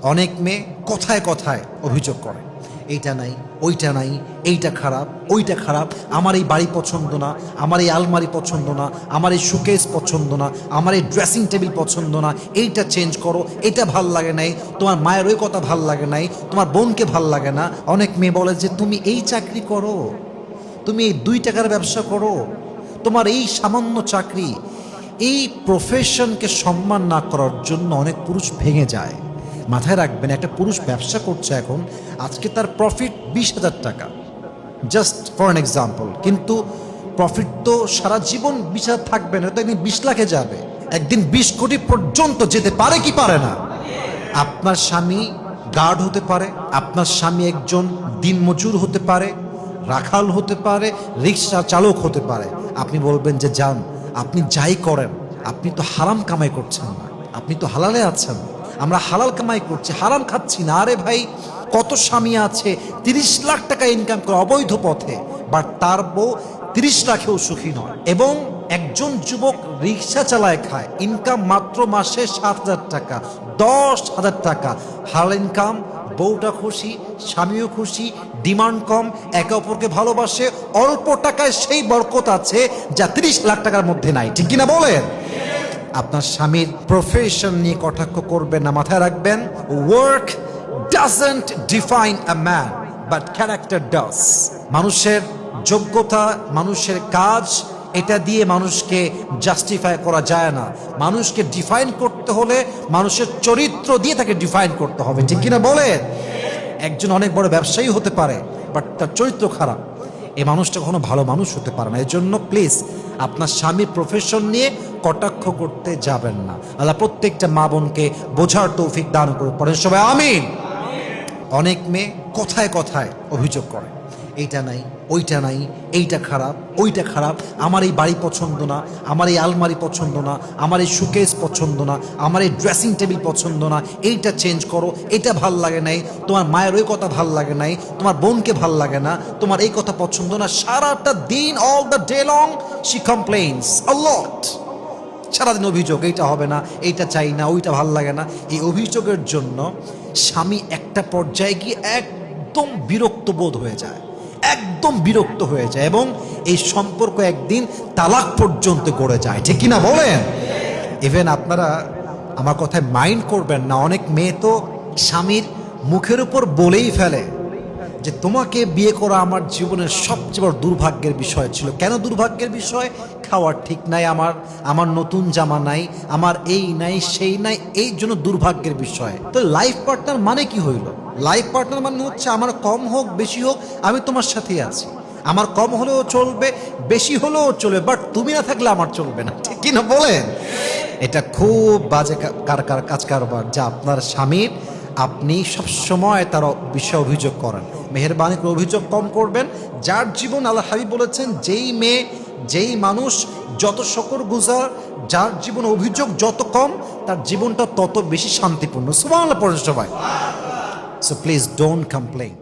অনেক মেয়ে কথায় কথায় অভিযোগ করে, এইটা নাই, ওইটা নাই, এইটা খারাপ, ওইটা খারাপ, আমার এই বাড়ি পছন্দ না, আমার এই আলমারি পছন্দ না, আমার এই শোকেস পছন্দ না, আমার এই ড্রেসিং টেবিল পছন্দ না, এইটা চেঞ্জ করো, এটা ভাল লাগে নাই, তোমার মায়ের ওই কথা ভাল লাগে নাই, তোমার বোনকে ভাল লাগে না। অনেক মেয়ে বলে যে তুমি এই চাকরি করো, তুমি এই 2 টাকার ব্যবসা করো, তোমার এই সামান্য চাকরি। এই প্রফেশনকে সম্মান না করার জন্য অনেক পুরুষ ভেঙে যায়। মাথায় রাখবেন, একটা পুরুষ ব্যবসা করছে এখন, আজকে তার প্রফিট 20,000 টাকা, জাস্ট ফর অ্যান এক্সাম্পল, কিন্তু প্রফিট তো সারা জীবন 20,000 থাকবে না, তো একদিন 20 লাখে যাবে, একদিন 20 কোটি পর্যন্ত যেতে পারে কি পারে না। আপনার স্বামী গার্ড হতে পারে, আপনার স্বামী একজন দিনমজুর হতে পারে, রাখাল হতে পারে, রিক্সা চালক হতে পারে। আপনি বলবেন যে যান, আপনি যাই করেন, আপনি তো হারাম কামাই করছেন না, আপনি তো হালালে আছেন। আমরা হালাল কামাই করছি, হারাম খাচ্ছি না। আরে ভাই, কত স্বামী আছে 30 লাখ টাকা ইনকাম করে অবৈধ পথে, বাট তার বউ 30 লাখেও সুখী নয়। এবং একজন যুবক রিক্সা চালায় খায়, ইনকাম মাত্র মাসে 7,000 টাকা, 10,000 টাকা হালাল ইনকাম, বউটা খুশি, স্বামীও খুশি, ডিমান্ড কম, একে অপরকে ভালোবাসে, অল্প টাকায় সেই বরকত আছে যা 30 লাখ টাকার মধ্যে নাই। ঠিক কিনা বলেন? আপনার স্বামীর প্রফেশন নিয়ে কটাক্ষ করবেন না, মাথায় রাখবেন, work doesn't define a man but character does. মানুষের যোগ্যতা, মানুষের কাজ, এটা দিয়ে মানুষকে জাস্টিফাই করা যায় না। মানুষকে ডিফাইন করতে হলে মানুষের চরিত্র দিয়ে তাকে ডিফাইন করতে হবে। ঠিক কিনা বলেন? একজন অনেক বড় ব্যবসায়ী হতে পারে, বাট তার চরিত্র খারাপ, এই মানুষটা কখনো ভালো মানুষ হতে পারে না। এর জন্য প্লিজ আপনার স্বামীর প্রফেশন নিয়ে কটাক্ষ করতে যাবেন না। আল্লাহ প্রত্যেকটা মা বোনকে বোঝার তৌফিক দান করুন, পড়েন সবাই আমিন। অনেক মেয়ে কথায় কথায় অভিযোগ করে, এইটা নাই, ওইটা নাই, এইটা খারাপ, ওইটা খারাপ, আমার এই বাড়ি পছন্দ না, আমার এই আলমারি পছন্দ না, আমার এই শোকেস পছন্দ না, আমার এই ড্রেসিং টেবিল পছন্দ না, এইটা চেঞ্জ করো, এটা ভাল লাগে নাই, তোমার মায়ের ওই কথা ভাল লাগে নাই, তোমার বোনকে ভাল লাগে না, তোমার এই কথা পছন্দ না। সারাটা দিন, all the day long she complains a lot. সারাদিন অভিযোগ, এইটা হবে না, এইটা চাই না, ওইটা ভাল লাগে না। এই অভিযোগের জন্য স্বামী একটা পর্যায়ে গিয়ে একদম বিরক্ত বোধ হয়ে যায়, একদম বিরক্ত হয়ে যায়, এবং এই সম্পর্ক একদিন তালাক পর্যন্ত গড়ে যায়। ঠিক কিনা বলেন? ইভেন আপনারা আমার কথায় মাইন্ড করবেন না, অনেক মেয়ে তো স্বামীর মুখের উপর বলেই ফেলে যে তোমাকে বিয়ে করা আমার জীবনের সবচেয়ে বড় দুর্ভাগ্যের বিষয় ছিল। কেন দুর্ভাগ্যের বিষয়? খাওয়ার ঠিক নাই আমার, আমার নতুন জামা নাই, আমার এই নাই, সেই নাই, এই জন্য দুর্ভাগ্যের বিষয়। তো লাইফ পার্টনার মানে কি হইল? লাইফ পার্টনার মানে হচ্ছে আমার কম হোক বেশি হোক আমি তোমার সাথেই আছি, আমার কম হলেও চলবে, বেশি হলেও চলবে, বাট তুমি না থাকলে আমার চলবে না। ঠিক কিনা বলেন? এটা খুব বাজে কাজ কারবার, যা আপনার স্বামীর, আপনি সবসময় তার বিষয়ে অভিযোগ করেন। মেহেরবানি করে অভিযোগ কম করবেন। যার জীবন, আল্লাহ হাবিব বলেছেন, যেই মেয়ে, যেই মানুষ যত শকর গুজার, যার জীবন অভিযোগ যত কম, তার জীবনটা তত বেশি শান্তিপূর্ণ। সুবহানাল্লাহ পড়েন সবাই। So please don't complain.